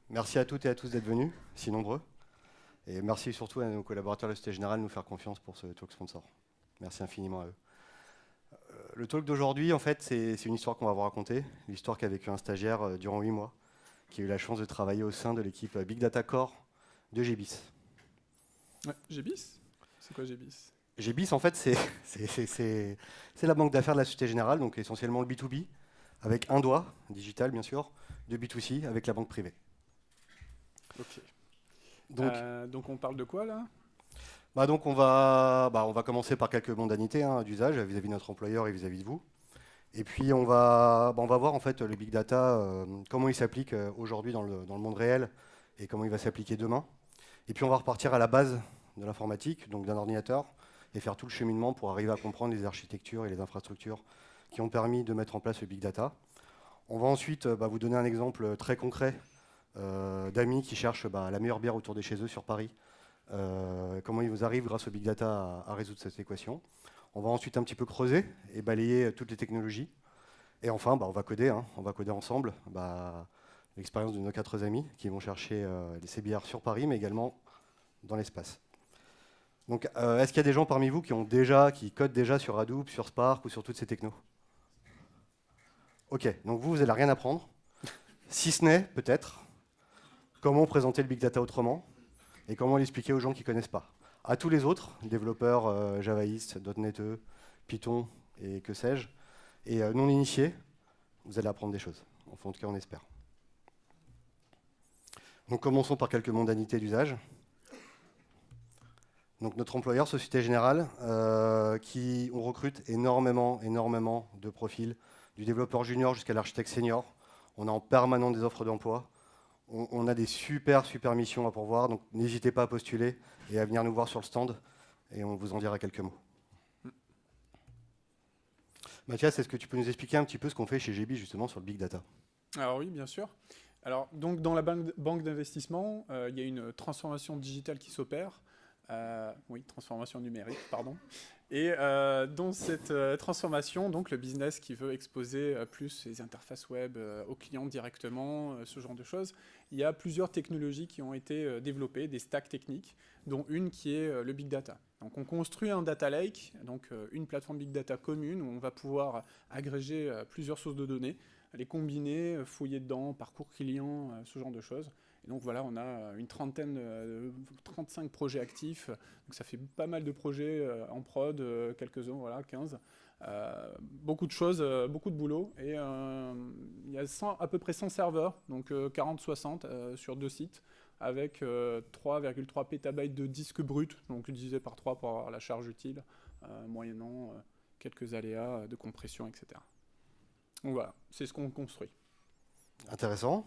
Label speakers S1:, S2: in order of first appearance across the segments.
S1: Merci à toutes et à tous d'être venus, si nombreux. Et merci surtout à nos collaborateurs de la Société Générale de nous faire confiance pour ce talk sponsor. Merci infiniment à eux. Le talk d'aujourd'hui, en fait, c'est une histoire qu'on va vous raconter. L'histoire qu'a vécu un stagiaire durant 8 mois, qui a eu la chance de travailler au sein de l'équipe Big Data Core de GBIS.
S2: Ouais, GBIS? C'est quoi GBIS?
S1: GBIS, en fait, c'est la banque d'affaires de la Société Générale, donc essentiellement le B2B, avec un doigt, digital bien sûr, de B2C avec la banque privée.
S2: Ok.
S1: Donc,
S2: Donc on parle de quoi là?
S1: donc on va commencer par quelques mondanités d'usage vis-à-vis de notre employeur et vis-à-vis de vous. Et puis on va voir en fait le big data, comment il s'applique aujourd'hui dans le monde réel et comment il va s'appliquer demain. Et puis on va repartir à la base de l'informatique, donc d'un ordinateur, et faire tout le cheminement pour arriver à comprendre les architectures et les infrastructures qui ont permis de mettre en place le big data. On va ensuite vous donner un exemple très concret d'amis qui cherchent la meilleure bière autour de chez eux sur Paris. Comment ils vous arrivent grâce au big data à résoudre cette équation. On va ensuite un petit peu creuser et balayer toutes les technologies. Et enfin, on va coder, on va coder ensemble l'expérience de nos 4 amis qui vont chercher ces bières sur Paris, mais également dans l'espace. Donc, est-ce qu'il y a des gens parmi vous qui codent déjà sur Hadoop, sur Spark ou sur toutes ces technos? Ok, donc vous n'allez rien apprendre, si ce n'est peut-être comment présenter le big data autrement et comment l'expliquer aux gens qui ne connaissent pas. À tous les autres, développeurs javaïstes, .NET, Python et que sais-je, et non initiés, vous allez apprendre des choses. Enfin, en tout cas, on espère. Donc commençons par quelques mondanités d'usage. Donc notre employeur, Société Générale, on recrute énormément de profils, du développeur junior jusqu'à l'architecte senior. On a en permanence des offres d'emploi. On a des super missions à pourvoir, donc n'hésitez pas à postuler et à venir nous voir sur le stand, et on vous en dira quelques mots. Mathias, est-ce que tu peux nous expliquer un petit peu ce qu'on fait chez GB justement sur le big data?
S2: Alors oui, bien sûr. Alors donc dans la banque d'investissement, il y a une transformation digitale qui s'opère. Oui, transformation numérique, pardon. Et dans cette transformation, donc le business qui veut exposer plus ses interfaces web aux clients directement, ce genre de choses, il y a plusieurs technologies qui ont été développées, des stacks techniques, dont une qui est le big data. Donc on construit un data lake, donc une plateforme big data commune où on va pouvoir agréger plusieurs sources de données, les combiner, fouiller dedans, parcours client, ce genre de choses. Et donc voilà, on a une 35 projets actifs, donc ça fait pas mal de projets en prod, quelques-uns, voilà, 15. Beaucoup de choses, beaucoup de boulot, et il y a à peu près 100 serveurs, donc 40-60 sur 2 sites, avec 3,3 pétabytes de disques bruts, donc divisé par 3 pour avoir la charge utile, moyennant quelques aléas de compression, etc. Donc voilà, c'est ce qu'on construit.
S1: Intéressant.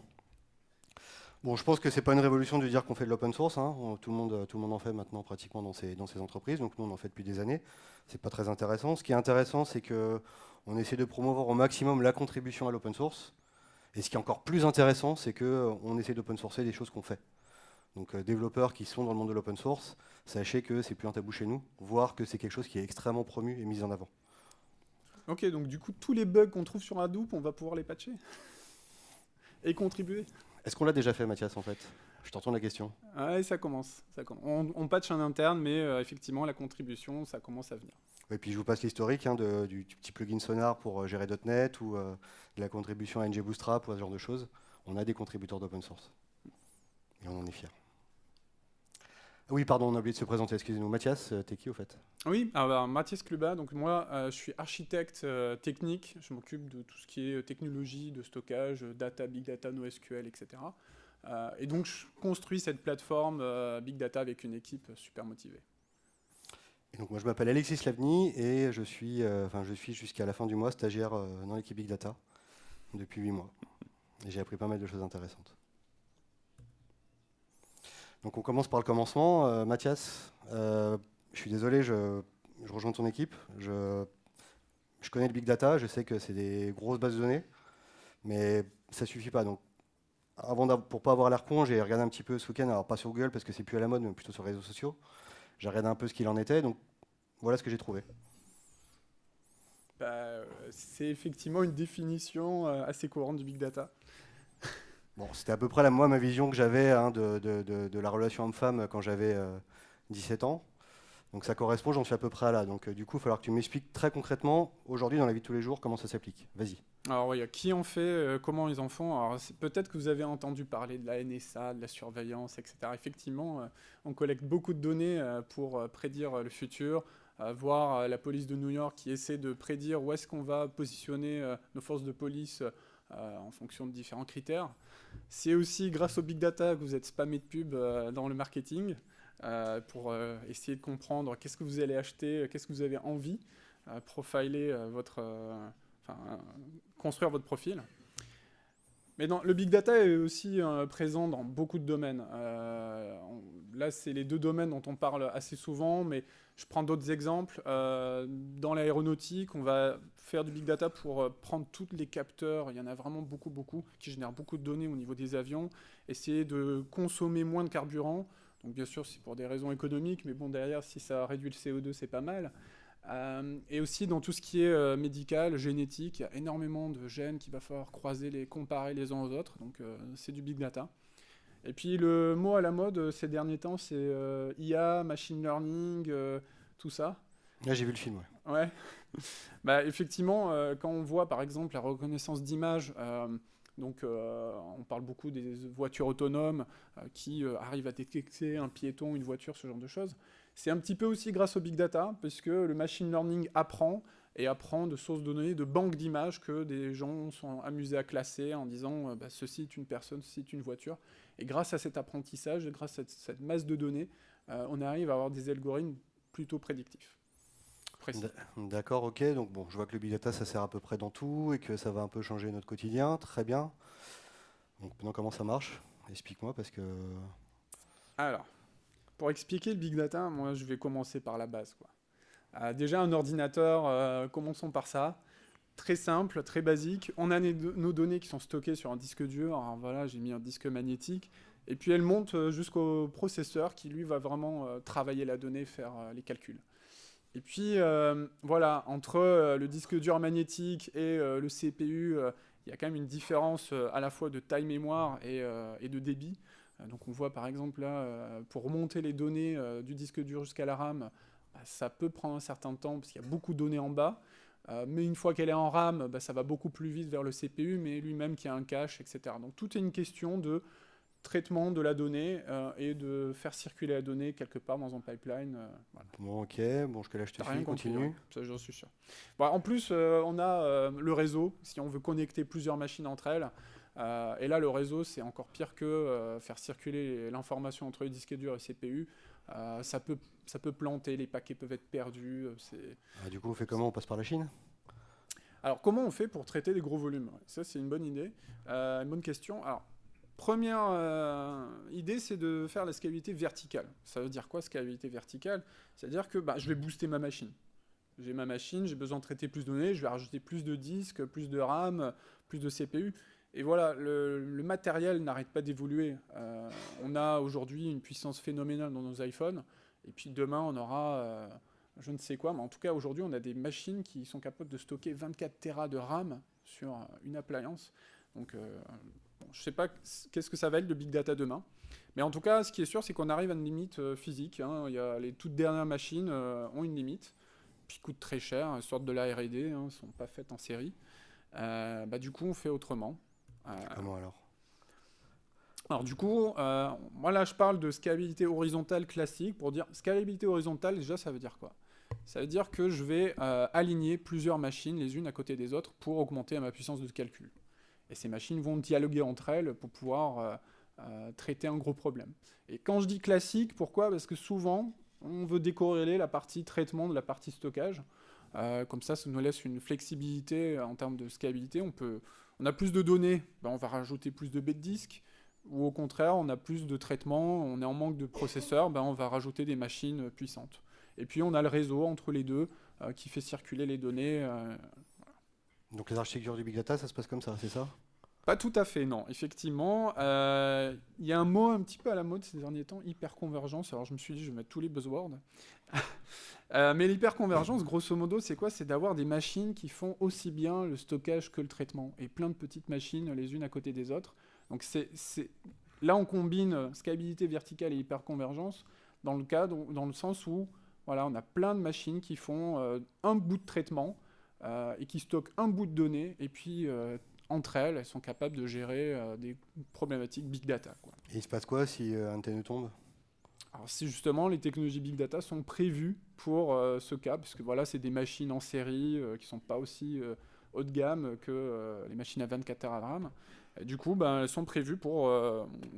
S1: Bon, je pense que c'est pas une révolution de dire qu'on fait de l'open source. Tout le monde en fait maintenant pratiquement dans ces entreprises. Donc nous, on en fait depuis des années. C'est pas très intéressant. Ce qui est intéressant, c'est que on essaie de promouvoir au maximum la contribution à l'open source. Et ce qui est encore plus intéressant, c'est que on essaie d'open sourcer des choses qu'on fait. Donc développeurs qui sont dans le monde de l'open source, sachez que c'est plus un tabou chez nous, voire que c'est quelque chose qui est extrêmement promu et mis en avant.
S2: Ok, donc du coup, tous les bugs qu'on trouve sur Hadoop, on va pouvoir les patcher et contribuer.
S1: Est-ce qu'on l'a déjà fait, Mathias, en fait? Je te retourne la question.
S2: Ouais, ça commence. On patch en interne, mais effectivement, la contribution, ça commence à venir.
S1: Et puis je vous passe l'historique du petit plugin Sonar pour gérer .NET ou de la contribution à NG Bootstrap ou à ce genre de choses. On a des contributeurs d'open source. Et on en est fiers. Oui, pardon, on a oublié de se présenter, excusez-nous. Mathias, t'es qui au fait?
S2: Oui, alors Mathias Kluba, donc moi je suis architecte technique, je m'occupe de tout ce qui est technologie de stockage, data, big data, NoSQL, etc. Et donc je construis cette plateforme big data avec une équipe super motivée.
S1: Et donc moi je m'appelle Alexis Lavny et je suis jusqu'à la fin du mois stagiaire dans l'équipe Big Data depuis 8 mois. Et j'ai appris pas mal de choses intéressantes. Donc on commence par le commencement. Mathias, je suis désolé, je rejoins ton équipe. Je connais le Big Data, je sais que c'est des grosses bases de données, mais ça suffit pas. Donc pour pas avoir l'air con, j'ai regardé un petit peu ce week-end, alors pas sur Google parce que c'est plus à la mode, mais plutôt sur les réseaux sociaux. J'ai regardé un peu ce qu'il en était, donc voilà ce que j'ai trouvé.
S2: C'est effectivement une définition assez courante du big data.
S1: Bon, c'était à peu près moi ma vision que j'avais hein, de la relation homme-femme quand j'avais 17 ans. Donc ça correspond, j'en suis à peu près là. Donc du coup, il va falloir que tu m'expliques très concrètement, aujourd'hui dans la vie de tous les jours, comment ça s'applique. Vas-y.
S2: Alors, il y a qui en fait, comment ils en font. Alors, peut-être que vous avez entendu parler de la NSA, de la surveillance, etc. Effectivement, on collecte beaucoup de données pour prédire le futur, voir la police de New York qui essaie de prédire où est-ce qu'on va positionner nos forces de police en fonction de différents critères. C'est aussi grâce au big data que vous êtes spammé de pubs dans le marketing pour essayer de comprendre qu'est-ce que vous allez acheter, qu'est-ce que vous avez envie, profiler construire votre profil. Mais le big data est aussi présent dans beaucoup de domaines. Là, c'est les deux domaines dont on parle assez souvent, mais je prends d'autres exemples. Dans l'aéronautique, on va faire du big data pour prendre tous les capteurs, il y en a vraiment beaucoup, qui génèrent beaucoup de données au niveau des avions, essayer de consommer moins de carburant. Donc bien sûr, c'est pour des raisons économiques, mais bon, derrière, si ça réduit le CO2, c'est pas mal. Et aussi dans tout ce qui est médical, génétique, il y a énormément de gènes qu'il va falloir croiser, comparer les uns aux autres, donc c'est du big data. Et puis le mot à la mode ces derniers temps, c'est IA, machine learning, tout ça.
S1: Là, j'ai vu le film, ouais.
S2: Ouais. Bah, effectivement, quand on voit par exemple la reconnaissance d'images, on parle beaucoup des voitures autonomes qui arrivent à détecter un piéton, une voiture, ce genre de choses. C'est un petit peu aussi grâce au big data, parce que le machine learning apprend de sources de données, de banques d'images que des gens sont amusés à classer en disant ceci est une personne, ceci est une voiture. Et grâce à cet apprentissage, grâce à cette masse de données, on arrive à avoir des algorithmes plutôt prédictifs.
S1: D'accord, ok. Donc bon, je vois que le big data, ça sert à peu près dans tout et que ça va un peu changer notre quotidien. Très bien. Donc maintenant, comment ça marche? Explique-moi parce que...
S2: Alors, pour expliquer le big data, moi, je vais commencer par la base, quoi. Déjà, un ordinateur, commençons par ça. Très simple, très basique. On a nos données qui sont stockées sur un disque dur. Alors voilà, j'ai mis un disque magnétique. Et puis, elles montent jusqu'au processeur qui, lui, va vraiment travailler la donnée, faire les calculs. Et puis, voilà, entre le disque dur magnétique et le CPU, il y a quand même une différence à la fois de taille mémoire et de débit. Donc on voit par exemple là, pour remonter les données du disque dur jusqu'à la RAM, ça peut prendre un certain temps parce qu'il y a beaucoup de données en bas. Mais une fois qu'elle est en RAM, ça va beaucoup plus vite vers le CPU, mais lui-même qui a un cache, etc. Donc tout est une question de traitement de la donnée et de faire circuler la donnée quelque part dans un pipeline. Voilà.
S1: Bon, ok. Bon, jusque-là, je te suis.
S2: Rien
S1: Continue.
S2: compris, ça, j'en suis sûr. Bon, en plus, on a le réseau, si on veut connecter plusieurs machines entre elles. Et là, le réseau, c'est encore pire que faire circuler l'information entre les disques durs et CPU. Ça peut planter, les paquets peuvent être perdus.
S1: Du coup, on fait comment? On passe par la Chine?
S2: Alors, comment on fait pour traiter des gros volumes? Ça, c'est une bonne idée, une bonne question. Alors, première idée, c'est de faire la scalabilité verticale. Ça veut dire quoi, scalabilité verticale? C'est-à-dire que je vais booster ma machine. J'ai ma machine, j'ai besoin de traiter plus de données, je vais rajouter plus de disques, plus de RAM, plus de CPU. Et voilà, le matériel n'arrête pas d'évoluer. On a aujourd'hui une puissance phénoménale dans nos iPhones, et puis demain on aura je ne sais quoi, mais en tout cas aujourd'hui on a des machines qui sont capables de stocker 24 Tera de RAM sur une appliance. Donc je ne sais pas qu'est-ce que ça va être le big data demain. Mais en tout cas, ce qui est sûr, c'est qu'on arrive à une limite physique. Il y a les toutes dernières machines ont une limite, puis coûtent très cher, elles sortent de la R&D, ne sont pas faites en série. Du coup, on fait autrement.
S1: Comment alors?
S2: Alors du coup, moi là je parle de scalabilité horizontale classique. Pour dire scalabilité horizontale, déjà ça veut dire quoi? Ça veut dire que je vais aligner plusieurs machines les unes à côté des autres pour augmenter ma puissance de calcul. Et ces machines vont dialoguer entre elles pour pouvoir traiter un gros problème. Et quand je dis classique, pourquoi? Parce que souvent, on veut décorréler la partie traitement de la partie stockage. Comme ça nous laisse une flexibilité en termes de scalabilité. On a plus de données, on va rajouter plus de baies de disque. Ou au contraire, on a plus de traitement, on est en manque de processeurs, on va rajouter des machines puissantes. Et puis on a le réseau entre les deux qui fait circuler les données.
S1: Donc les architectures du big data, ça se passe comme ça, c'est ça?
S2: Pas tout à fait, non. Effectivement, il y a un mot un petit peu à la mode ces derniers temps, hyperconvergence. Alors je me suis dit, je vais mettre tous les buzzwords. Mais l'hyperconvergence, grosso modo, c'est quoi? C'est d'avoir des machines qui font aussi bien le stockage que le traitement. Et plein de petites machines les unes à côté des autres. Donc là, on combine scalabilité verticale et hyperconvergence dans le sens où voilà, on a plein de machines qui font un bout de traitement et qui stockent un bout de données, et puis entre elles sont capables de gérer des problématiques big data, quoi.
S1: Et il se passe quoi si un TNE tombe?
S2: Alors si justement les technologies big data sont prévues pour ce cas, parce que voilà, c'est des machines en série qui sont pas aussi haut de gamme que les machines à 24 Tera de RAM. Et du coup, ben, elles sont prévues pour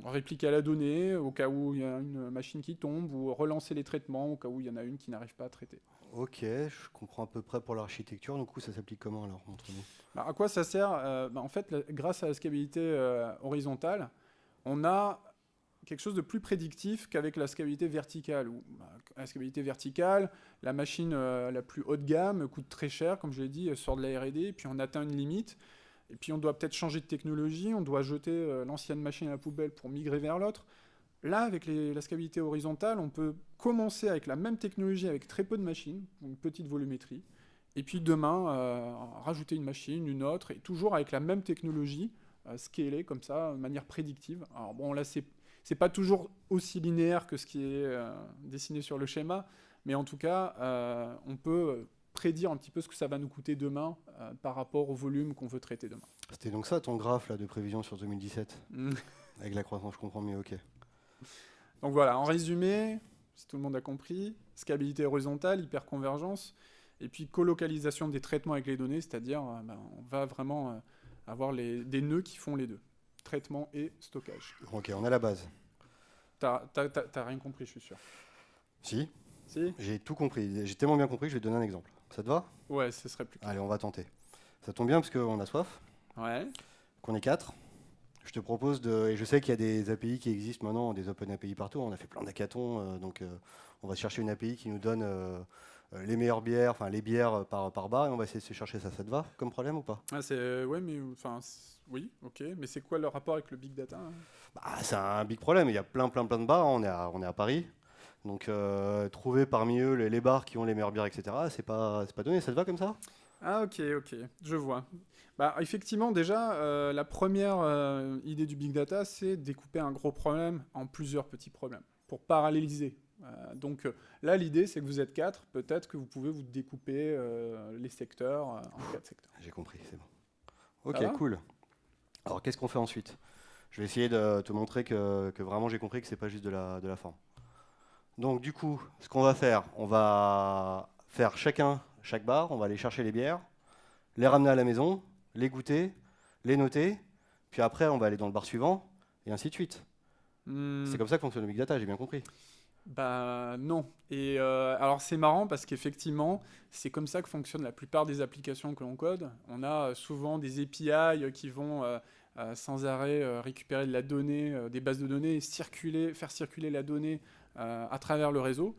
S2: répliquer la donnée au cas où il y a une machine qui tombe, ou relancer les traitements au cas où il y en a une qui n'arrive pas à traiter.
S1: Ok, je comprends à peu près pour l'architecture. Du coup, ça s'applique comment alors? Montre-nous.
S2: Ben, à quoi ça sert? Ben, en fait, grâce à la scalabilité horizontale, on a quelque chose de plus prédictif qu'avec la scalabilité verticale. La scalabilité verticale, la machine la plus haut de gamme coûte très cher, comme je l'ai dit, elle sort de la R&D, puis on atteint une limite, et puis on doit peut-être changer de technologie, on doit jeter l'ancienne machine à la poubelle pour migrer vers l'autre. Là, avec la scalabilité horizontale, on peut commencer avec la même technologie, avec très peu de machines, une petite volumétrie, et puis demain, rajouter une machine, une autre, et toujours avec la même technologie, scaler comme ça, de manière prédictive. Alors bon, là, c'est pas toujours aussi linéaire que ce qui est dessiné sur le schéma, mais en tout cas, on peut prédire un petit peu ce que ça va nous coûter demain par rapport au volume qu'on veut traiter demain.
S1: C'était donc ça ton graphe là, de prévision sur 2017?
S2: Mm.
S1: Avec la croissance, je comprends mieux, ok.
S2: Donc voilà, en résumé, si tout le monde a compris, scalabilité horizontale, hyperconvergence, et puis colocalisation des traitements avec les données, c'est-à-dire on va vraiment avoir des nœuds qui font les deux, traitement et stockage.
S1: Ok, on a la base.
S2: T'as rien compris, je suis sûr.
S1: Si,
S2: Si?
S1: j'ai tout compris. J'ai tellement bien compris que je vais te donner un exemple. Ça te va?
S2: Ouais, ce serait plus clair.
S1: Allez, on va tenter. Ça tombe bien parce qu'on a soif,
S2: Ouais.
S1: qu'on est 4. Je te propose de... Et je sais qu'il y a des API qui existent maintenant, des Open API partout. On a fait plein d'hackathons, donc on va chercher une API qui nous donne les meilleures bières, enfin les bières par bar, et on va essayer de se chercher ça. Ça te va comme problème ou pas?
S2: Ah, ouais, mais enfin, oui, ok. Mais c'est quoi le rapport avec le big data, hein?
S1: Bah, c'est un big problème. Il y a plein de bars. On est à Paris. Donc trouver parmi eux les bars qui ont les meilleures bières, etc., c'est pas donné. Ça te va comme ça?
S2: Ah, ok, je vois. Bah, effectivement, déjà, la première idée du big data, c'est découper un gros problème en plusieurs petits problèmes pour paralléliser. Donc là, l'idée, c'est que vous êtes 4, peut-être que vous pouvez vous découper les secteurs en 4 secteurs.
S1: J'ai compris, c'est bon.
S2: Ça va?
S1: Ok, cool. Alors qu'est-ce qu'on fait ensuite? Je vais essayer de te montrer que vraiment j'ai compris que c'est pas juste de la forme. Donc du coup, ce qu'on va faire, on va faire chaque bar, on va aller chercher les bières, les ramener à la maison, les goûter, les noter, puis après on va aller dans le bar suivant, et ainsi de suite.
S2: Hmm.
S1: C'est comme ça que fonctionne le big data, j'ai bien compris.
S2: Bah non. Et alors c'est marrant parce qu'effectivement, c'est comme ça que fonctionnent la plupart des applications que l'on code. On a souvent des API qui vont sans arrêt récupérer de la donnée, des bases de données, et faire circuler la donnée à travers le réseau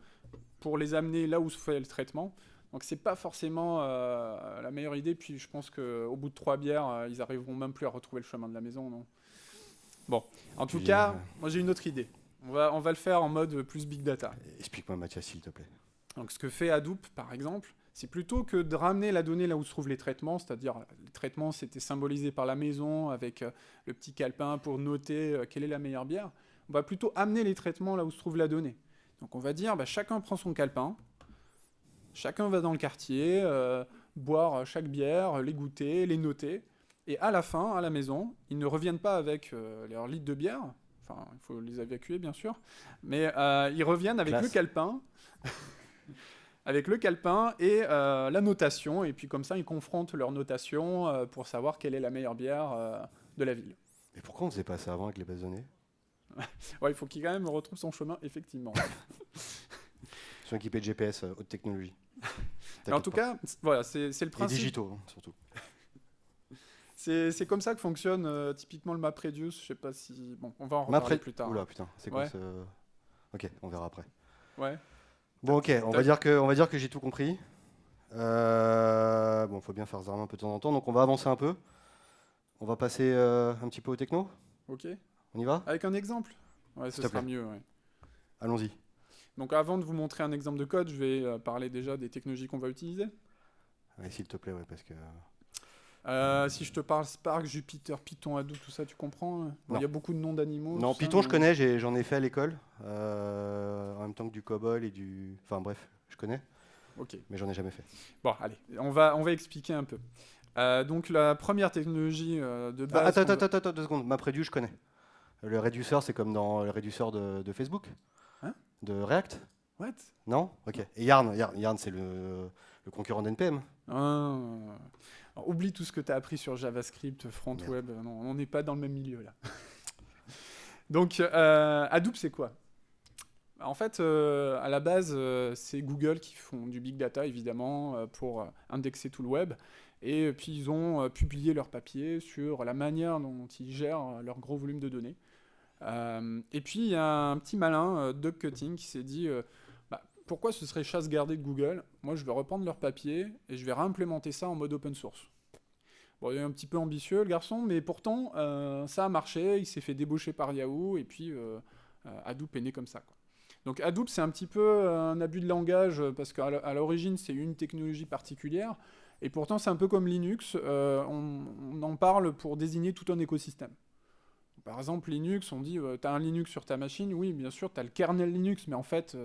S2: pour les amener là où se fait le traitement. Donc c'est pas forcément la meilleure idée. Puis je pense qu'au bout de 3 bières, ils arriveront même plus à retrouver le chemin de la maison, non? Bon, en tout
S1: Puis,
S2: cas, moi j'ai une autre idée. On va le faire en mode plus big data.
S1: Explique-moi Mathias, s'il te plaît.
S2: Donc ce que fait Hadoop, par exemple, c'est plutôt que de ramener la donnée là où se trouvent les traitements, c'est-à-dire les traitements c'était symbolisé par la maison avec le petit calepin pour noter quelle est la meilleure bière. On va plutôt amener les traitements là où se trouve la donnée. Donc on va dire, chacun prend son calepin, chacun va dans le quartier, boire chaque bière, les goûter, les noter, et à la fin, à la maison, ils ne reviennent pas avec leur litre de bière. Enfin, il faut les évacuer, bien sûr. Mais ils reviennent avec
S1: Classe.
S2: le calepin. Avec le calepin et la notation. Et puis comme ça, ils confrontent leur notation pour savoir quelle est la meilleure bière de la ville.
S1: Et pourquoi on ne faisait pas ça avant avec les bases de données?
S2: Ouais, il faut qu'il quand même retrouve son chemin, effectivement.
S1: Ils sont équipés de GPS, haute technologie.
S2: Mais en tout cas, voilà, c'est le
S1: Et
S2: principe.
S1: digitaux, hein, surtout.
S2: C'est comme ça que fonctionne typiquement le MapReduce. Je sais pas si... Bon, on va en reparler plus tard.
S1: Oula, putain, c'est quoi
S2: Ouais.
S1: ce... Ok, on verra après.
S2: Ouais.
S1: Bon, ok, on va dire que j'ai tout compris. Bon, faut bien faire ça un peu de temps en temps, donc on va avancer un peu. On va passer un petit peu au techno.
S2: Ok.
S1: On y va?
S2: Avec un exemple? Ouais, ce
S1: S'il te
S2: sera
S1: plaît.
S2: mieux, ouais.
S1: Allons-y.
S2: Donc avant de vous montrer un exemple de code, je vais parler déjà des technologies qu'on va utiliser.
S1: Ouais, s'il te plaît, ouais, parce que
S2: Si je te parle Spark, Jupyter, Python, Hadoop, tout ça, tu comprends? Bon,
S1: Non.
S2: il y a beaucoup de noms d'animaux.
S1: Non,
S2: tout ça,
S1: Python, je
S2: mais-
S1: connais, j'en ai fait à l'école, en même temps que du COBOL et du... Enfin bref, je connais,
S2: Ok.
S1: mais j'en ai jamais fait.
S2: Bon, allez, on va expliquer un peu. Donc la première technologie de
S1: Ah,
S2: base.
S1: attends, 2 secondes. MapReduce, je connais. Le réduceur, c'est comme dans le réduceur de Facebook,
S2: Hein?
S1: de React.
S2: What?
S1: Non? Ok. Et Yarn, c'est le concurrent d'NPM.
S2: Ah. Alors, oublie tout ce que tu as appris sur JavaScript, front
S1: Merde.
S2: web. Non, on n'est pas dans le même milieu là. Donc Hadoop, c'est quoi? En fait, à la base, c'est Google qui font du big data, évidemment, pour indexer tout le web. Et puis, ils ont publié leur papier sur la manière dont ils gèrent leur gros volume de données. Et puis, il y a un petit malin, Doug Cutting, qui s'est dit bah, pourquoi ce serait chasse gardée de Google? Moi, je vais reprendre leur papier et je vais réimplémenter ça en mode open source. Bon, il est un petit peu ambitieux, le garçon, mais pourtant, ça a marché. Il s'est fait débaucher par Yahoo, et puis Hadoop est né comme ça, quoi. Donc Hadoop, c'est un petit peu un abus de langage, parce qu'à l'origine, c'est une technologie particulière, et pourtant, c'est un peu comme Linux. On en parle pour désigner tout un écosystème. Par exemple, Linux, on dit, tu as un Linux sur ta machine, oui, bien sûr, tu as le kernel Linux, mais en fait,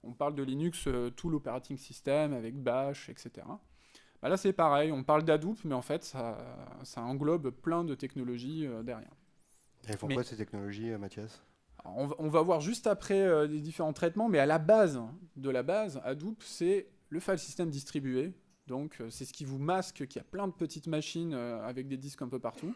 S2: on parle de Linux, tout l'operating system, avec Bash, etc. Bah là, c'est pareil, on parle d'Hadoop, mais en fait, ça englobe plein de technologies derrière.
S1: Et ils font
S2: Mais-
S1: quoi ces technologies, Mathias?
S2: Alors, on va voir juste après les différents traitements, mais à la base de la base, Hadoop, c'est le file system distribué. Donc, c'est ce qui vous masque qu'il y a plein de petites machines avec des disques un peu partout.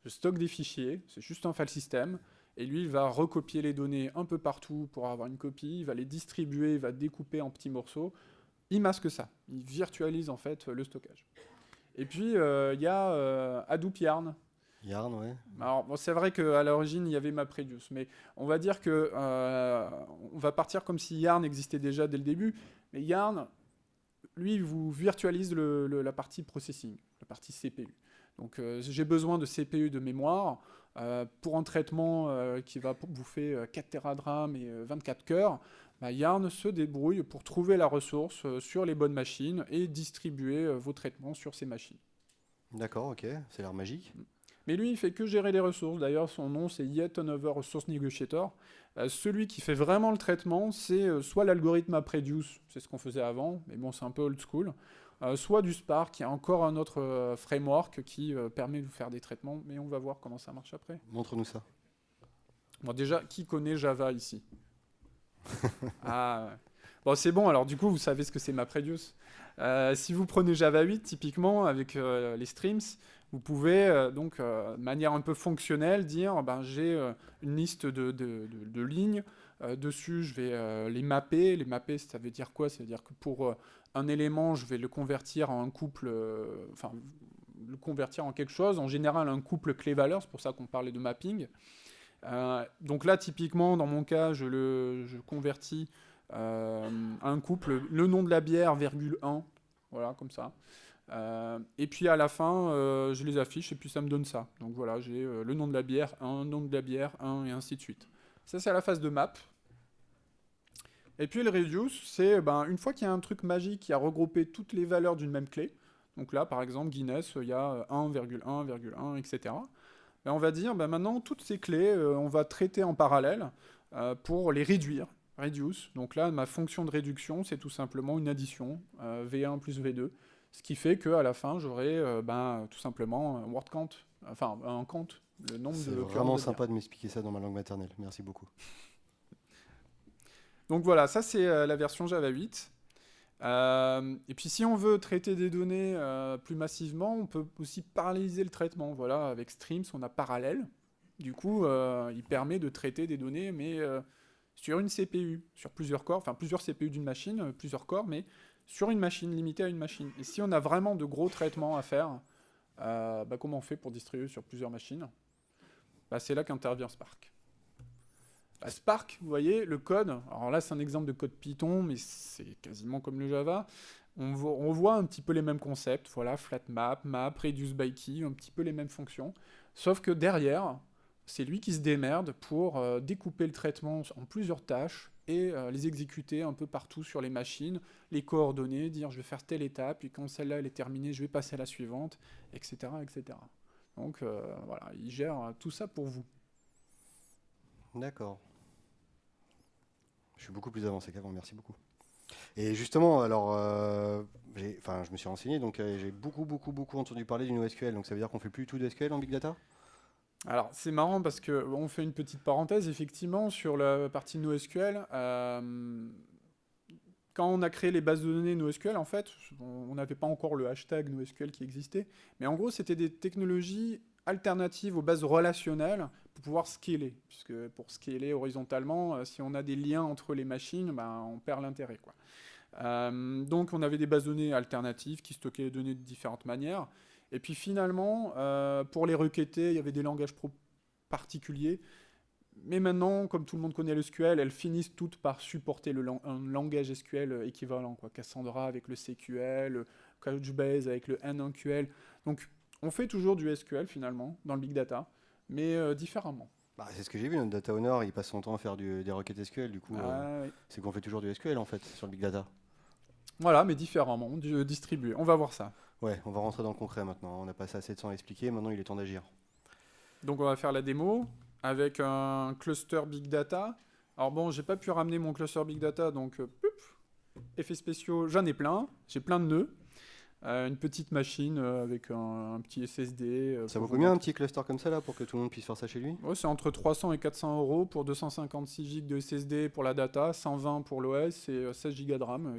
S2: Je stocke des fichiers, c'est juste un file system. Et lui, il va recopier les données un peu partout pour avoir une copie. Il va les distribuer, il va découper en petits morceaux. Il masque ça. Il virtualise en fait le stockage. Et puis, il y a Hadoop Yarn.
S1: Yarn, ouais.
S2: Alors, bon, c'est vrai qu'à l'origine, il y avait MapReduce, mais on va dire que on va partir comme si Yarn existait déjà dès le début. Mais Yarn, lui, il vous virtualise la partie processing, la partie CPU. Donc, j'ai besoin de CPU de mémoire pour un traitement qui va bouffer 4 Tera de RAM et 24 cœurs. Bah, Yarn se débrouille pour trouver la ressource sur les bonnes machines et distribuer vos traitements sur ces machines.
S1: D'accord, ok, c'est l'air magique.
S2: Mais lui, il fait que gérer les ressources. D'ailleurs, son nom, c'est Yet Another Resource Negotiator. Celui qui fait vraiment le traitement, c'est soit l'algorithme MapReduce, c'est ce qu'on faisait avant, mais bon, c'est un peu old school, soit du Spark, qui est encore un autre framework qui permet de faire des traitements, mais on va voir comment ça marche après.
S1: Montre-nous ça.
S2: Bon, déjà, qui connaît Java ici? Ah, ouais. Bon, c'est bon, alors du coup, vous savez ce que c'est MapReduce. Si vous prenez Java 8, typiquement, avec les streams, vous pouvez, donc, de manière un peu fonctionnelle, dire ben, j'ai une liste de lignes. Dessus, je vais les mapper. Les mapper, ça veut dire quoi? Ça veut dire que pour un élément, je vais le convertir en un couple, enfin, le convertir en quelque chose. En général, un couple clé-valeur, c'est pour ça qu'on parlait de mapping. Donc là, typiquement, dans mon cas, je convertis un couple, le nom de la bière, virgule 1, voilà, comme ça. Et puis à la fin, je les affiche et puis ça me donne ça. Donc voilà, j'ai le nom de la bière, 1, nom de la bière, 1, et ainsi de suite. Ça, c'est à la phase de map. Et puis le reduce, c'est une fois qu'il y a un truc magique qui a regroupé toutes les valeurs d'une même clé. Donc là, par exemple, Guinness, il y a 1,1,1, etc. Ben, on va dire, maintenant, toutes ces clés, on va traiter en parallèle pour les réduire. Reduce. Donc là, ma fonction de réduction, c'est tout simplement une addition, V1 plus V2. Ce qui fait qu'à la fin, j'aurai tout simplement un word count, enfin un count, le nombre de
S1: C'est
S2: cœurs
S1: vraiment
S2: de bière.
S1: sympa de m'expliquer ça dans ma langue maternelle. Merci beaucoup.
S2: Donc voilà, ça c'est la version Java 8. Et puis si on veut traiter des données plus massivement, on peut aussi paralléliser le traitement. Voilà, avec Streams, on a parallèle. Du coup, il permet de traiter des données, mais sur une CPU, sur plusieurs corps, enfin plusieurs CPU d'une machine, plusieurs corps, mais sur une machine, limitée à une machine. Et si on a vraiment de gros traitements à faire, comment on fait pour distribuer sur plusieurs machines? C'est là qu'intervient Spark. Spark, vous voyez, le code, alors là c'est un exemple de code Python, mais c'est quasiment comme le Java. On voit un petit peu les mêmes concepts, voilà, flat map, map, reduce by key, un petit peu les mêmes fonctions. Sauf que derrière, c'est lui qui se démerde pour découper le traitement en plusieurs tâches et les exécuter un peu partout sur les machines, les coordonner, dire je vais faire telle étape, puis quand celle-là elle est terminée, je vais passer à la suivante, etc. etc. Donc voilà, il gère tout ça pour vous.
S1: D'accord. Je suis beaucoup plus avancé qu'avant, merci beaucoup. Et justement, alors, je me suis renseigné, donc j'ai beaucoup entendu parler du NoSQL, donc ça veut dire qu'on fait plus du tout de SQL en Big Data?
S2: Alors, c'est marrant parce que on fait une petite parenthèse, effectivement, sur la partie NoSQL. Quand on a créé les bases de données NoSQL, en fait, on n'avait pas encore le hashtag NoSQL qui existait, mais en gros, c'était des technologies alternatives aux bases relationnelles pour pouvoir scaler, puisque pour scaler horizontalement, si on a des liens entre les machines, ben, on perd l'intérêt, quoi. Donc on avait des bases de données alternatives qui stockaient les données de différentes manières. Et puis finalement, pour les requêter, il y avait des langages particuliers. Mais maintenant, comme tout le monde connaît le SQL, elles finissent toutes par supporter un langage SQL équivalent, quoi. Cassandra avec le CQL, Couchbase avec le N1QL. Donc on fait toujours du SQL finalement dans le Big Data, mais différemment.
S1: Bah, c'est ce que j'ai vu, notre Data Owner, il passe son temps à faire des requêtes SQL, du coup,
S2: Oui.
S1: c'est qu'on fait toujours du SQL en fait sur le Big Data.
S2: Voilà, mais différemment, distribué. On va voir ça.
S1: Ouais, on va rentrer dans le concret maintenant. On a passé assez de temps à expliquer, maintenant il est temps d'agir.
S2: Donc on va faire la démo avec un cluster Big Data. Alors bon, j'ai pas pu ramener mon cluster Big Data, donc effets spéciaux, j'en ai plein. J'ai plein de nœuds. Une petite machine avec un petit SSD.
S1: Ça vaut combien un petit cluster comme ça là pour que tout le monde puisse faire ça chez lui?
S2: Ouais, c'est entre 300 et 400 euros pour 256 Go de SSD pour la data, 120 pour l'OS et 16 Go de RAM.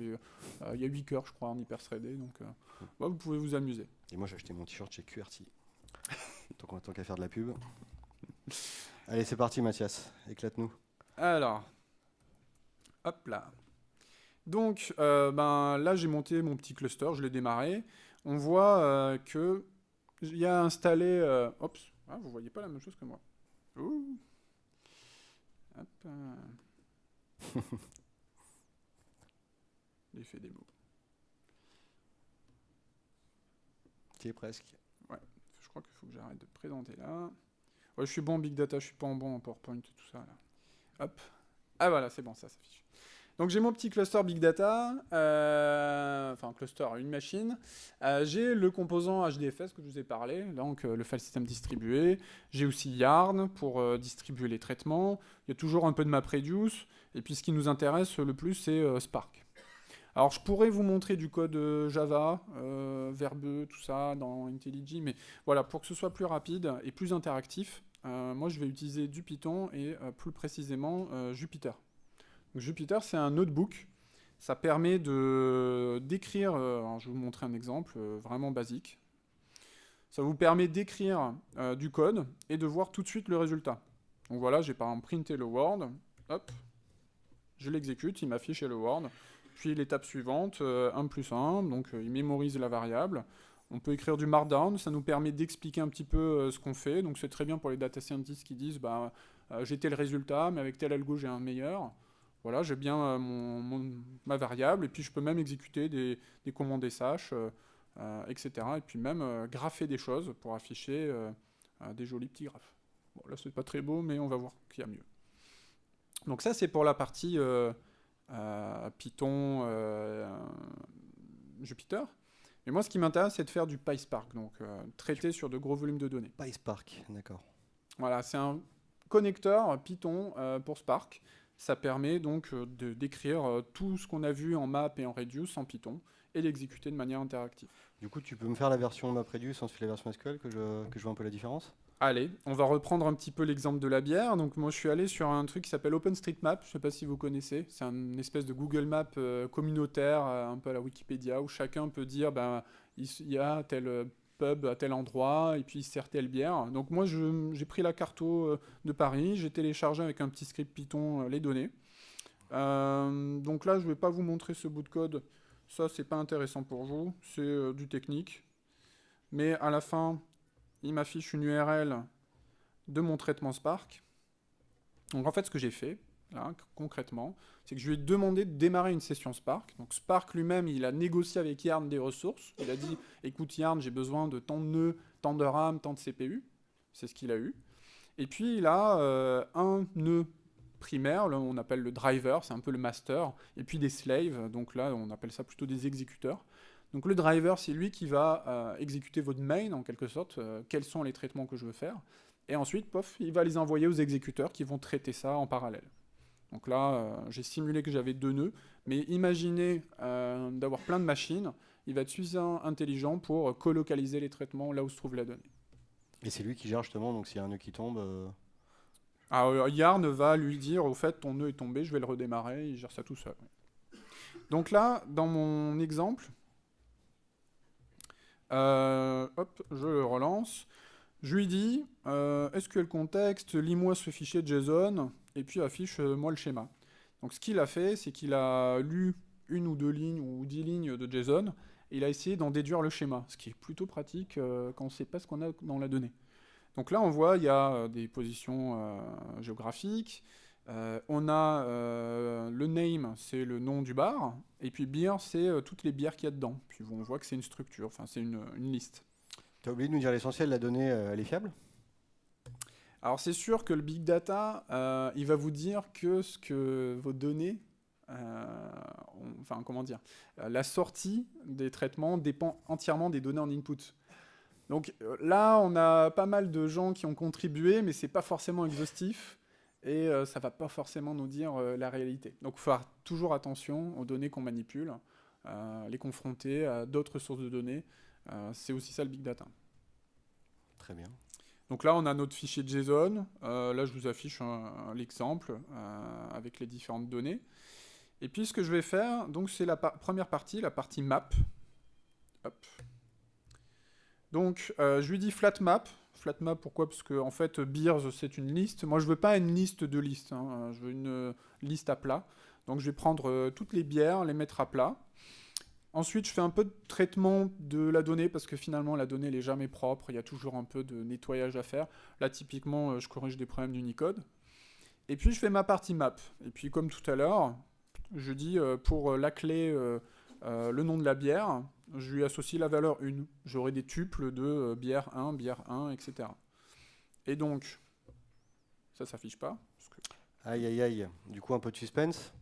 S2: Il y a 8 cœurs, je crois, en hyper-threadé, donc vous pouvez vous amuser.
S1: Et moi j'ai acheté mon t-shirt chez QWERTY. Tant qu'à faire de la pub. Allez, c'est parti Mathias, éclate-nous.
S2: Alors, hop là. Donc là, j'ai monté mon petit cluster, je l'ai démarré. On voit que il y a installé... Oups, vous voyez pas la même chose que moi. Ouh. Hop. L'effet démo.
S1: Tu es presque.
S2: Ouais, je crois qu'il faut que j'arrête de présenter là. Ouais, je suis bon en Big Data, je suis pas bon en PowerPoint et tout ça là. Hop. Ah voilà, c'est bon, ça s'affiche. Donc j'ai mon petit cluster Big Data, enfin cluster, une machine. J'ai le composant HDFS que je vous ai parlé, donc le file system distribué. J'ai aussi Yarn pour distribuer les traitements. Il y a toujours un peu de MapReduce. Et puis ce qui nous intéresse le plus, c'est Spark. Alors je pourrais vous montrer du code Java, verbeux, tout ça dans IntelliJ, mais voilà, pour que ce soit plus rapide et plus interactif, moi je vais utiliser du Python et plus précisément Jupyter. Donc, Jupyter, c'est un notebook. Ça permet d'écrire, alors je vais vous montrer un exemple vraiment basique. Ça vous permet d'écrire du code et de voir tout de suite le résultat. Donc voilà, j'ai par exemple printé le Word, hop, je l'exécute, il m'affiche le Word. Puis l'étape suivante, 1 plus 1, donc il mémorise la variable. On peut écrire du Markdown, ça nous permet d'expliquer un petit peu ce qu'on fait. Donc c'est très bien pour les data scientists qui disent j'ai tel résultat, mais avec tel algo j'ai un meilleur. Voilà, j'ai bien ma variable, et puis je peux même exécuter des commandes SH, etc. Et puis même grapher des choses pour afficher des jolis petits graphes. Bon, là, c'est pas très beau, mais on va voir qu'il y a mieux. Donc ça, c'est pour la partie Python, Jupyter. Mais moi, ce qui m'intéresse, c'est de faire du PySpark, donc traiter sur de gros volumes de données.
S1: PySpark, d'accord.
S2: Voilà, c'est un connecteur Python pour Spark. Ça permet donc d'écrire tout ce qu'on a vu en map et en reduce en Python et l'exécuter de manière interactive.
S1: Du coup, tu peux me faire la version MapReduce, ensuite la version SQL, que je vois un peu la différence?
S2: Allez, on va reprendre un petit peu l'exemple de la bière. Donc moi, je suis allé sur un truc qui s'appelle OpenStreetMap. Je ne sais pas si vous connaissez. C'est une espèce de Google Maps communautaire, un peu à la Wikipédia, où chacun peut dire il y a tel pub à tel endroit, et puis il sert telle bière. Donc moi, j'ai pris la carto de Paris, j'ai téléchargé avec un petit script Python les données. Donc là, je ne vais pas vous montrer ce bout de code. Ça, c'est pas intéressant pour vous. C'est du technique. Mais à la fin, il m'affiche une URL de mon traitement Spark. Donc en fait, ce que j'ai fait, là, concrètement, c'est que je lui ai demandé de démarrer une session Spark. Donc Spark lui-même, il a négocié avec Yarn des ressources. Il a dit, écoute Yarn, j'ai besoin de tant de nœuds, tant de RAM, tant de CPU. C'est ce qu'il a eu. Et puis il a un nœud primaire, là, on appelle le driver, c'est un peu le master, et puis des slaves, donc là on appelle ça plutôt des exécuteurs. Donc le driver, c'est lui qui va exécuter votre main en quelque sorte, quels sont les traitements que je veux faire, et ensuite, pof, il va les envoyer aux exécuteurs qui vont traiter ça en parallèle. Donc là, j'ai simulé que j'avais 2 nœuds, mais imaginez d'avoir plein de machines, il va être suffisamment intelligent pour colocaliser les traitements là où se trouve la donnée.
S1: Et c'est lui qui gère justement, donc s'il y a un nœud qui tombe.
S2: Alors Yarn va lui dire, au fait, ton nœud est tombé, je vais le redémarrer, il gère ça tout seul. Donc là, dans mon exemple, hop, je le relance. Je lui dis, SQL contexte, lis-moi ce fichier JSON, et puis affiche-moi le schéma. Donc ce qu'il a fait, c'est qu'il a lu 1 ou 2 lignes ou 10 lignes de JSON, et il a essayé d'en déduire le schéma, ce qui est plutôt pratique quand on ne sait pas ce qu'on a dans la donnée. Donc là, on voit, il y a des positions géographiques, on a le name, c'est le nom du bar, et puis beer, c'est toutes les bières qu'il y a dedans. Puis on voit que c'est une structure, enfin c'est une liste.
S1: Tu as oublié de nous dire l'essentiel, la donnée, elle est fiable?
S2: Alors c'est sûr que le big data, il va vous dire que ce que vos données, enfin comment dire, la sortie des traitements dépend entièrement des données en input. Donc là, on a pas mal de gens qui ont contribué, mais c'est pas forcément exhaustif et ça va pas forcément nous dire la réalité. Donc il faut faire toujours attention aux données qu'on manipule, les confronter à d'autres sources de données. C'est aussi ça le big data.
S1: Très bien.
S2: Donc là, on a notre fichier JSON. Là, je vous affiche l'exemple avec les différentes données. Et puis, ce que je vais faire, donc c'est la première partie, la partie map. Hop. Donc, je lui dis flat map. Flat map, pourquoi? Parce que en fait, beers, c'est une liste. Moi, je veux pas une liste de listes. Hein. Je veux une liste à plat. Donc, je vais prendre toutes les bières, les mettre à plat. Ensuite, je fais un peu de traitement de la donnée parce que finalement, la donnée n'est jamais propre. Il y a toujours un peu de nettoyage à faire. Là, typiquement, je corrige des problèmes d'Unicode. Et puis, je fais ma partie map. Et puis, comme tout à l'heure, je dis pour la clé, le nom de la bière, je lui associe la valeur 1. J'aurai des tuples de bière 1, etc. Et donc, ça s'affiche pas. Parce que...
S1: Aïe, aïe, aïe. Du coup, un peu de suspense.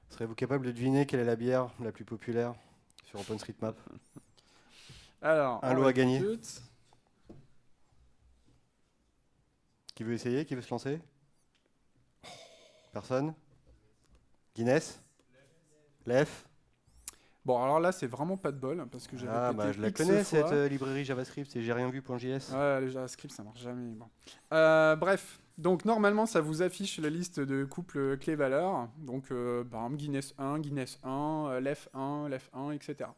S1: Serez-vous capable de deviner quelle est la bière la plus populaire sur OpenStreetMap?
S2: Alors,
S1: un lot à gagner.
S2: Écoute.
S1: Qui veut essayer? Qui veut se lancer? Personne? Guinness? Lef?
S2: Bon, alors là, c'est vraiment pas de bol, parce que j'avais pété
S1: bah, je la
S2: X
S1: connais,
S2: fois.
S1: cette librairie JavaScript, et j'ai rien vu.js.
S2: Ouais, le JavaScript, ça marche jamais. Bon. Bref, donc normalement, ça vous affiche la liste de couples clés-valeurs. Donc, par exemple, Guinness 1, Guinness 1, Lef 1, Lef 1, etc.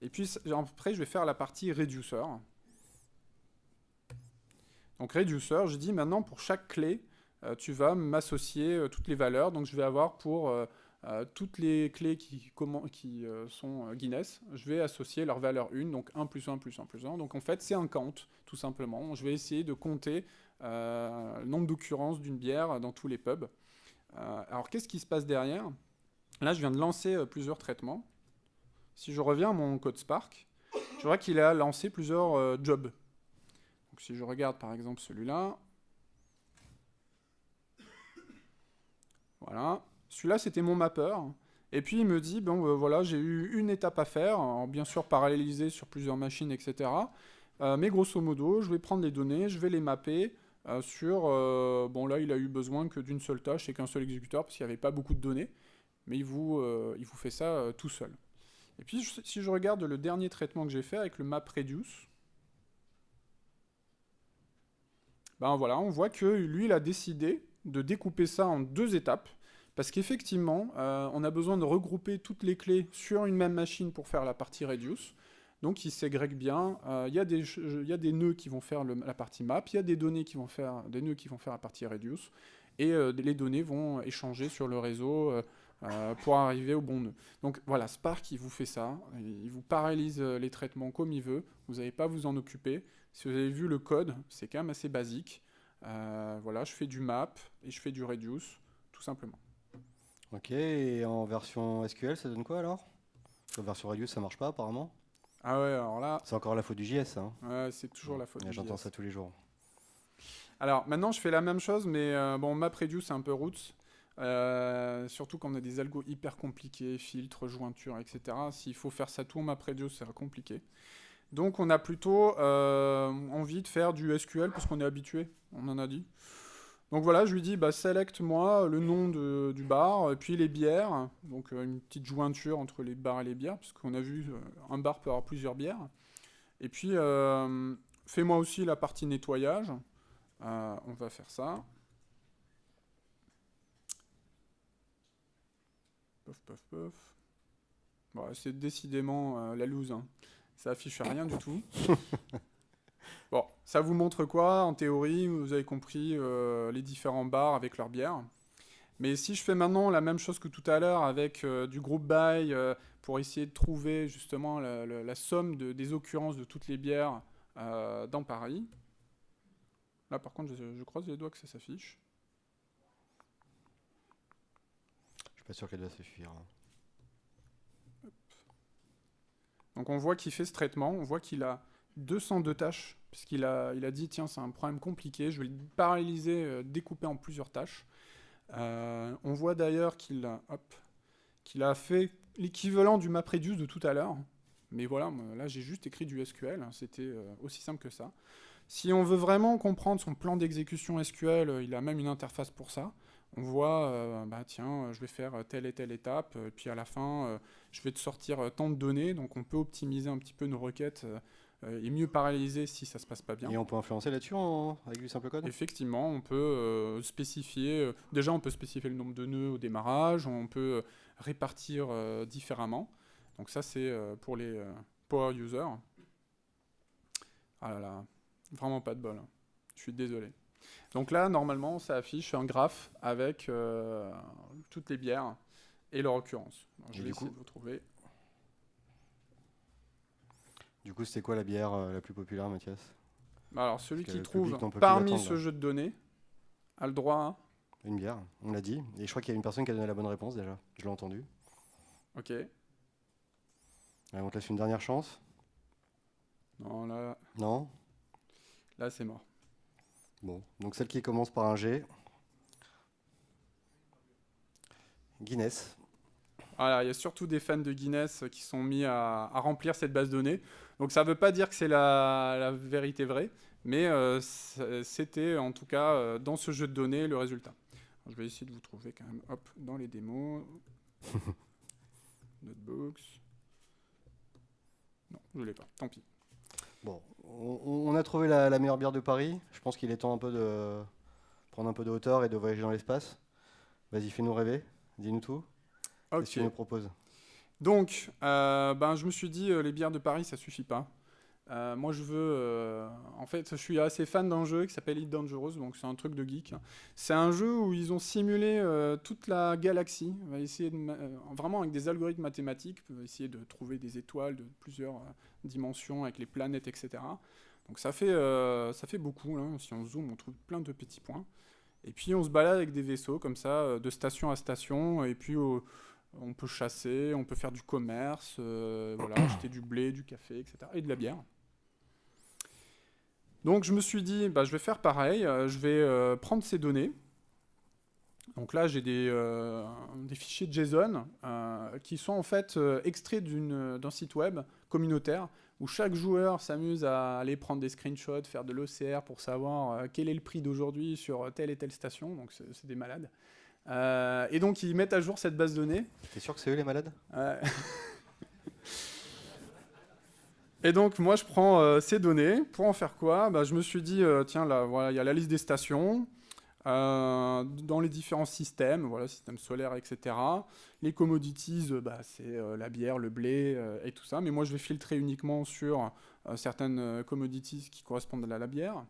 S2: Et puis, après, je vais faire la partie reducer. Donc, reducer, je dis maintenant, pour chaque clé, tu vas m'associer toutes les valeurs. Donc, je vais avoir pour... toutes les clés qui sont Guinness, je vais associer leur valeur 1, donc 1 plus 1 plus 1 plus 1. Donc en fait, c'est un count, tout simplement. Je vais essayer de compter le nombre d'occurrences d'une bière dans tous les pubs. Alors qu'est-ce qui se passe derrière? Là, je viens de lancer plusieurs traitements. Si je reviens à mon code Spark, je vois qu'il a lancé plusieurs jobs. Donc si je regarde par exemple celui-là, voilà. Celui-là, c'était mon mapper. Et puis, il me dit, bon, voilà, j'ai eu une étape à faire, alors, bien sûr parallélisée sur plusieurs machines, etc. Mais grosso modo, je vais prendre les données, je vais les mapper sur... bon, là, il a eu besoin que d'une seule tâche et qu'un seul exécuteur, parce qu'il n'y avait pas beaucoup de données. Mais il vous fait ça tout seul. Et puis, si je regarde le dernier traitement que j'ai fait avec le MapReduce, ben voilà, on voit que lui, il a décidé de découper ça en 2 étapes. Parce qu'effectivement, on a besoin de regrouper toutes les clés sur une même machine pour faire la partie reduce. Donc il ségrègue bien. Il y a des nœuds qui vont faire la partie map, il y a des nœuds qui vont faire la partie reduce, et les données vont échanger sur le réseau pour arriver au bon nœud. Donc voilà, Spark, il vous fait ça. Il vous paralyse les traitements comme il veut. Vous n'allez pas vous en occuper. Si vous avez vu le code, c'est quand même assez basique. Voilà, je fais du map et je fais du reduce, tout simplement.
S1: Ok, et en version SQL, ça donne quoi alors? En version Reduce, ça marche pas apparemment.
S2: Ah ouais, alors là...
S1: C'est encore la faute du JS, hein.
S2: Ouais, c'est toujours la faute du JS.
S1: J'entends ça tous les jours.
S2: Alors maintenant, je fais la même chose, mais bon, MapReduce, c'est un peu roots. Surtout quand on a des algos hyper compliqués, filtres, jointures, etc. S'il faut faire ça tout en MapReduce, c'est compliqué. Donc on a plutôt envie de faire du SQL parce qu'on est habitué, on en a dit. Donc voilà, je lui dis, bah, select-moi le nom du bar, et puis les bières, donc une petite jointure entre les bars et les bières, parce qu'on a vu, un bar peut avoir plusieurs bières. Et puis, fais-moi aussi la partie nettoyage. On va faire ça. Pof, pof, pof. Bon, c'est décidément la loose, hein. Ça affiche rien du tout. Bon, ça vous montre quoi? En théorie, vous avez compris les différents bars avec leur bière. Mais si je fais maintenant la même chose que tout à l'heure avec du group by pour essayer de trouver justement la somme des occurrences de toutes les bières dans Paris. Là par contre je croise les doigts que ça s'affiche.
S1: Je suis pas sûr qu'elle va suffire.
S2: Donc on voit qu'il fait ce traitement, on voit qu'il a 202 tâches, puisqu'il a dit tiens c'est un problème compliqué, je vais le paralyser, découper en plusieurs tâches. On voit d'ailleurs qu'il a fait l'équivalent du MapReduce de tout à l'heure. Mais voilà, là j'ai juste écrit du SQL, hein, c'était aussi simple que ça. Si on veut vraiment comprendre son plan d'exécution SQL, il a même une interface pour ça. On voit, bah tiens, je vais faire telle et telle étape, et puis à la fin, je vais te sortir tant de données, donc on peut optimiser un petit peu nos requêtes et mieux paralyser si ça se passe pas bien.
S1: Et on peut influencer là-dessus avec du simple code?
S2: Effectivement, on peut spécifier, déjà on peut spécifier le nombre de nœuds au démarrage, on peut répartir différemment. Donc ça c'est pour les power users. Ah là là, vraiment pas de bol, hein. Je suis désolé. Donc là, normalement, ça affiche un graphe avec toutes les bières et leur occurrence. Alors, je vais essayer de vous trouver.
S1: Du coup, c'était quoi la bière la plus populaire, Mathias?
S2: Alors, celui qui
S1: le
S2: trouve
S1: public n'en peut plus
S2: parmi
S1: d'attendre,
S2: ce
S1: là.
S2: jeu de données a le droit à...
S1: Une bière, on l'a dit. Et je crois qu'il y a une personne qui a donné la bonne réponse déjà. Je l'ai entendu.
S2: Ok.
S1: Allez, on te laisse une dernière chance.
S2: Non, là...
S1: Non?
S2: Là, c'est mort.
S1: Bon, donc celle qui commence par un G. Guinness.
S2: Voilà, il y a surtout des fans de Guinness qui sont mis à remplir cette base de données. Donc ça ne veut pas dire que c'est la vérité vraie, mais c'était en tout cas dans ce jeu de données le résultat. Alors, je vais essayer de vous trouver quand même, hop, dans les démos. Notebooks. Non, je ne l'ai pas, tant pis.
S1: Bon, on a trouvé la meilleure bière de Paris. Je pense qu'il est temps un peu de prendre un peu de hauteur et de voyager dans l'espace. Vas-y, fais-nous rêver. Dis-nous tout.
S2: Ok.
S1: Qu'est-ce que tu nous proposes?
S2: Donc, je me suis dit, les bières de Paris, ça suffit pas. Moi, je veux... en fait, je suis assez fan d'un jeu qui s'appelle Elite Dangerous, donc c'est un truc de geek. C'est un jeu où ils ont simulé toute la galaxie. On va essayer vraiment avec des algorithmes mathématiques, on va essayer de trouver des étoiles de plusieurs dimensions avec les planètes, etc. Donc ça fait beaucoup, là. Si on zoome, on trouve plein de petits points. Et puis on se balade avec des vaisseaux comme ça, de station à station, et puis... on peut chasser, on peut faire du commerce, voilà, acheter du blé, du café, etc. Et de la bière. Donc je me suis dit, je vais faire pareil, je vais prendre ces données. Donc là, j'ai des fichiers JSON qui sont en fait extraits d'un site web communautaire où chaque joueur s'amuse à aller prendre des screenshots, faire de l'OCR pour savoir quel est le prix d'aujourd'hui sur telle et telle station. Donc c'est des malades. Et donc ils mettent à jour cette base de données.
S1: T'es sûr que c'est eux les malades?
S2: Et donc moi je prends ces données pour en faire quoi? Je me suis dit tiens là voilà il y a la liste des stations dans les différents systèmes, voilà système solaire etc. Les commodities c'est la bière, le blé et tout ça. Mais moi je vais filtrer uniquement sur certaines commodities qui correspondent à la bière.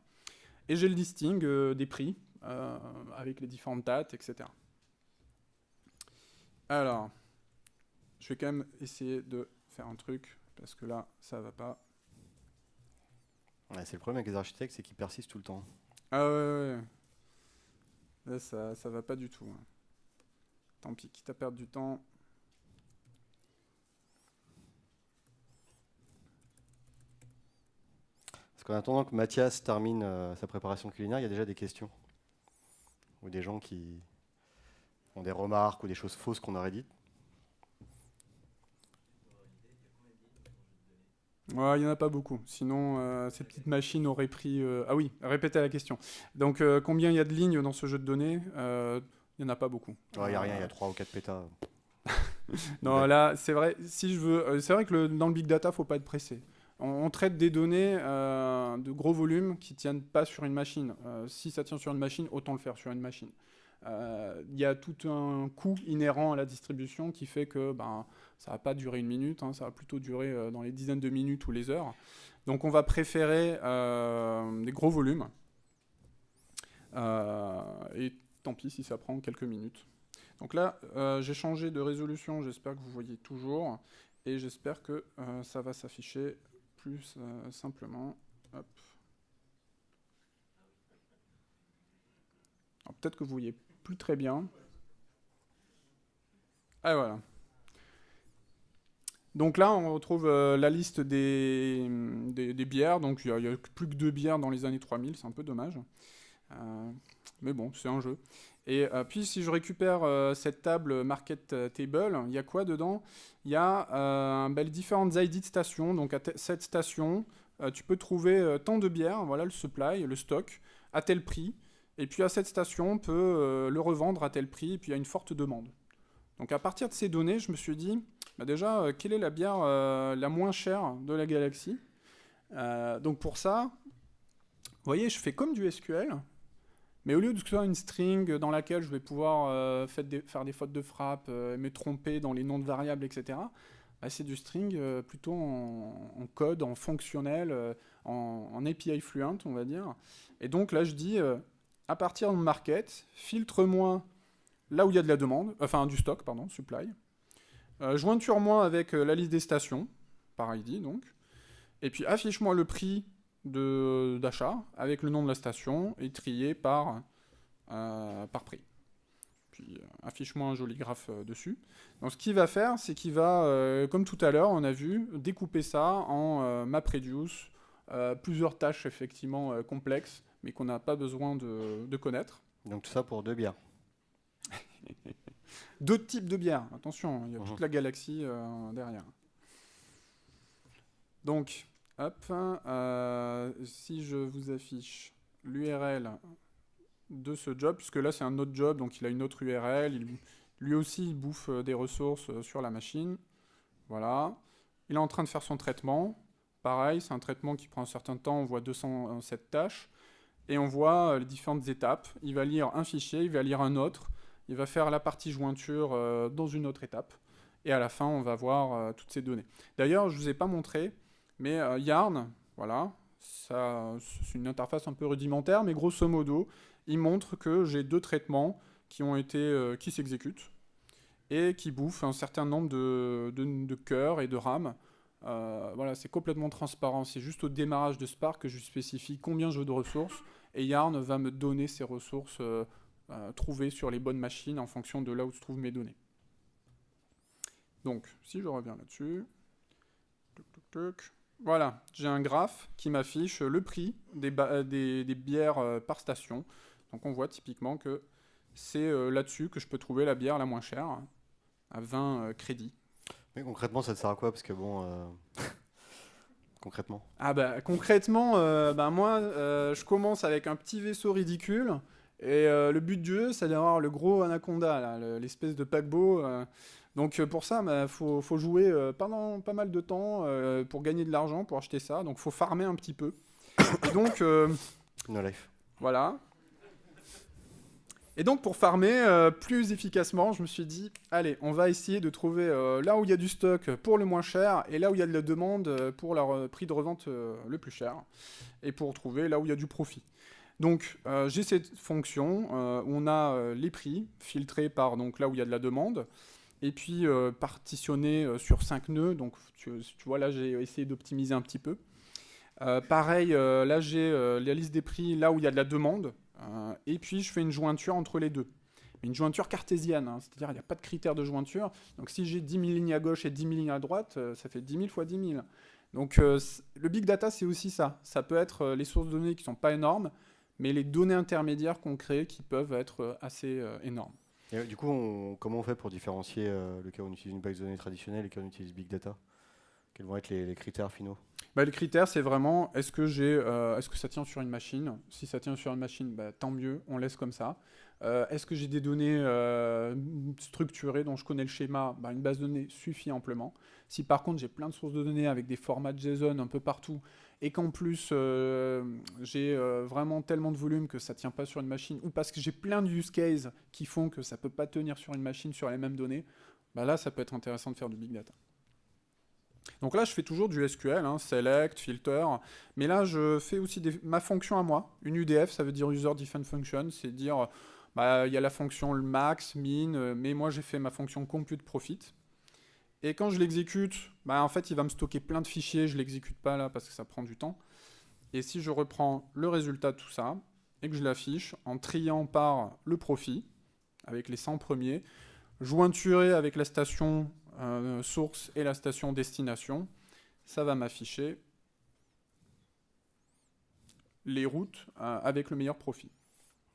S2: Et j'ai le listing des prix avec les différentes dates etc. Alors, je vais quand même essayer de faire un truc, parce que là, ça va pas.
S1: Ouais, c'est le problème avec les architectes, c'est qu'ils persistent tout le temps.
S2: Ah ouais. Là, ça va pas du tout. Tant pis, quitte à perdre du temps.
S1: Parce qu'en attendant que Mathias termine sa préparation culinaire, il y a déjà des questions. Ou des gens qui ont des remarques ou des choses fausses qu'on aurait dites.
S2: Ouais, il n'y en a pas beaucoup. Sinon, ces petites machines auraient pris... Ah oui, répétez la question. Donc, combien il y a de lignes dans ce jeu de données il n'y en a pas beaucoup.
S1: Il n'y a rien, il y a 3 ou 4 pétas.
S2: Non,
S1: Ouais.
S2: là, c'est vrai, si je veux... c'est vrai que dans le big data, il ne faut pas être pressé. On traite des données de gros volumes qui ne tiennent pas sur une machine. Si ça tient sur une machine, autant le faire sur une machine. Il y a tout un coût inhérent à la distribution qui fait que ça va pas durer une minute, hein, ça va plutôt durer dans les dizaines de minutes ou les heures. Donc on va préférer des gros volumes. Et tant pis si ça prend quelques minutes. Donc là, j'ai changé de résolution, j'espère que vous voyez toujours. Et j'espère que ça va s'afficher plus simplement. Hop. Alors, peut-être que vous voyez plus très bien. Ah voilà. Donc là, on retrouve la liste des bières. Donc il n'y a plus que 2 bières dans les années 3000, c'est un peu dommage. Mais bon, c'est un jeu. Et puis si je récupère cette table Market Table, il y a quoi dedans? Il y a les différentes ID de stations. Donc à cette station, tu peux trouver tant de bières, voilà le supply, le stock, à tel prix. Et puis à cette station, on peut le revendre à tel prix, et puis il y a une forte demande. Donc à partir de ces données, je me suis dit, déjà, quelle est la bière la moins chère de la galaxie? Donc pour ça, vous voyez, je fais comme du SQL, mais au lieu de faire une string dans laquelle je vais pouvoir faire des fautes de frappe, me tromper dans les noms de variables, etc., c'est du string plutôt en code, en fonctionnel, en API fluent, on va dire. Et donc là, je dis... à partir de market, filtre-moi là où il y a de la demande, enfin du stock, pardon, supply. Jointure-moi avec la liste des stations, par ID donc. Et puis affiche-moi le prix d'achat avec le nom de la station et trié par prix. Puis affiche-moi un joli graphe dessus. Donc ce qu'il va faire, c'est qu'il va, comme tout à l'heure, on a vu, découper ça en MapReduce, plusieurs tâches effectivement complexes, mais qu'on n'a pas besoin de connaître.
S1: Donc tout ça pour 2 bières.
S2: D'autres types de bières, attention, il y a toute la galaxie derrière. Donc, hop, si je vous affiche l'URL de ce job, puisque là c'est un autre job, donc il a une autre URL, lui aussi il bouffe des ressources sur la machine. Voilà, il est en train de faire son traitement. Pareil, c'est un traitement qui prend un certain temps, on voit 207 tâches. Et on voit les différentes étapes. Il va lire un fichier, il va lire un autre, il va faire la partie jointure dans une autre étape. Et à la fin, on va voir toutes ces données. D'ailleurs, je ne vous ai pas montré, mais Yarn, voilà, c'est une interface un peu rudimentaire, mais grosso modo, il montre que j'ai 2 traitements qui s'exécutent et qui bouffent un certain nombre de cœurs et de RAM. Voilà, c'est complètement transparent. C'est juste au démarrage de Spark que je spécifie combien je veux de ressources. Et Yarn va me donner ces ressources trouvées sur les bonnes machines en fonction de là où se trouvent mes données. Donc, si je reviens là-dessus, voilà, j'ai un graphe qui m'affiche le prix des bières par station. Donc on voit typiquement que c'est là-dessus que je peux trouver la bière la moins chère, à 20 crédits.
S1: Mais concrètement, ça te sert à quoi? Parce que bon... concrètement.
S2: Concrètement, moi, je commence avec un petit vaisseau ridicule. Et le but du jeu, c'est d'avoir le gros anaconda, là, l'espèce de paquebot. Donc pour ça, faut jouer pendant pas mal de temps pour gagner de l'argent, pour acheter ça. Donc faut farmer un petit peu. Et donc...
S1: No life.
S2: Voilà. Et donc pour farmer plus efficacement, je me suis dit, allez, on va essayer de trouver là où il y a du stock pour le moins cher et là où il y a de la demande pour le prix de revente le plus cher. Et pour trouver là où il y a du profit. Donc j'ai cette fonction où on a les prix filtrés par donc, là où il y a de la demande. Et puis partitionnés sur 5 nœuds. Donc tu vois là j'ai essayé d'optimiser un petit peu. Pareil, là j'ai la liste des prix là où il y a de la demande. Et puis je fais une jointure entre les deux. Une jointure cartésienne, hein, c'est-à-dire il n'y a pas de critère de jointure. Donc si j'ai 10 000 lignes à gauche et 10 000 lignes à droite, ça fait 10 000 fois 10 000. Donc le big data, c'est aussi ça. Ça peut être les sources de données qui ne sont pas énormes, mais les données intermédiaires qu'on crée qui peuvent être assez énormes.
S1: Et, du coup, comment on fait pour différencier le cas où on utilise une base de données traditionnelle et le cas où on utilise big data? Quels vont être les critères finaux?
S2: Les critères, c'est vraiment est-ce que ça tient sur une machine? Si ça tient sur une machine, tant mieux, on laisse comme ça. Est-ce que j'ai des données structurées dont je connais le schéma? Une base de données suffit amplement. Si par contre j'ai plein de sources de données avec des formats JSON un peu partout et qu'en plus j'ai vraiment tellement de volume que ça ne tient pas sur une machine, ou parce que j'ai plein de use cases qui font que ça ne peut pas tenir sur une machine sur les mêmes données, là ça peut être intéressant de faire du big data. Donc là, je fais toujours du SQL, select, filter, mais là, je fais aussi ma fonction à moi. Une UDF, ça veut dire User Defined Function, c'est dire, il y a la fonction max, min, mais moi, j'ai fait ma fonction compute profit. Et quand je l'exécute, en fait, il va me stocker plein de fichiers, je ne l'exécute pas là parce que ça prend du temps. Et si je reprends le résultat de tout ça, et que je l'affiche en triant par le profit, avec les 100 premiers, jointuré avec la station source et la station destination, ça va m'afficher les routes avec le meilleur profit.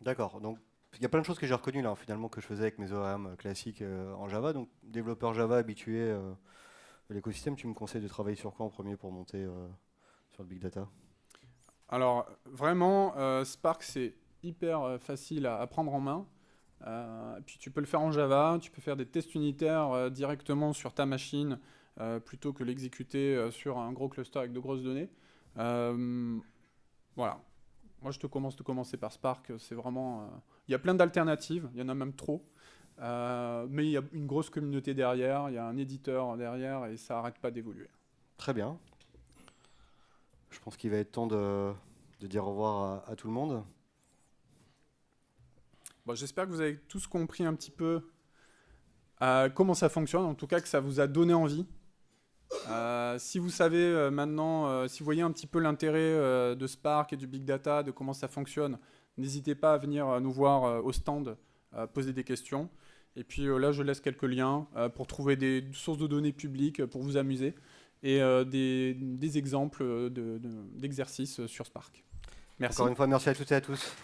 S1: D'accord, donc il y a plein de choses que j'ai reconnues là, finalement, que je faisais avec mes ORM classiques en Java. Donc, développeur Java habitué à l'écosystème, tu me conseilles de travailler sur quoi en premier pour monter sur le big data?
S2: Alors, vraiment, Spark, c'est hyper facile à prendre en main. Puis tu peux le faire en Java, tu peux faire des tests unitaires directement sur ta machine plutôt que l'exécuter sur un gros cluster avec de grosses données. Voilà. Moi, je te conseille de commencer par Spark. C'est vraiment. Il y a plein d'alternatives, il y en a même trop. Mais il y a une grosse communauté derrière, il y a un éditeur derrière et ça n'arrête pas d'évoluer.
S1: Très bien. Je pense qu'il va être temps de dire au revoir à tout le monde.
S2: Bon, j'espère que vous avez tous compris un petit peu comment ça fonctionne, en tout cas que ça vous a donné envie. Si vous savez maintenant, si vous voyez un petit peu l'intérêt de Spark et du Big Data, de comment ça fonctionne, n'hésitez pas à venir nous voir au stand, poser des questions. Et puis là, je laisse quelques liens pour trouver des sources de données publiques pour vous amuser et des exemples d'exercices sur Spark. Merci.
S1: Encore une fois, merci à toutes et à tous.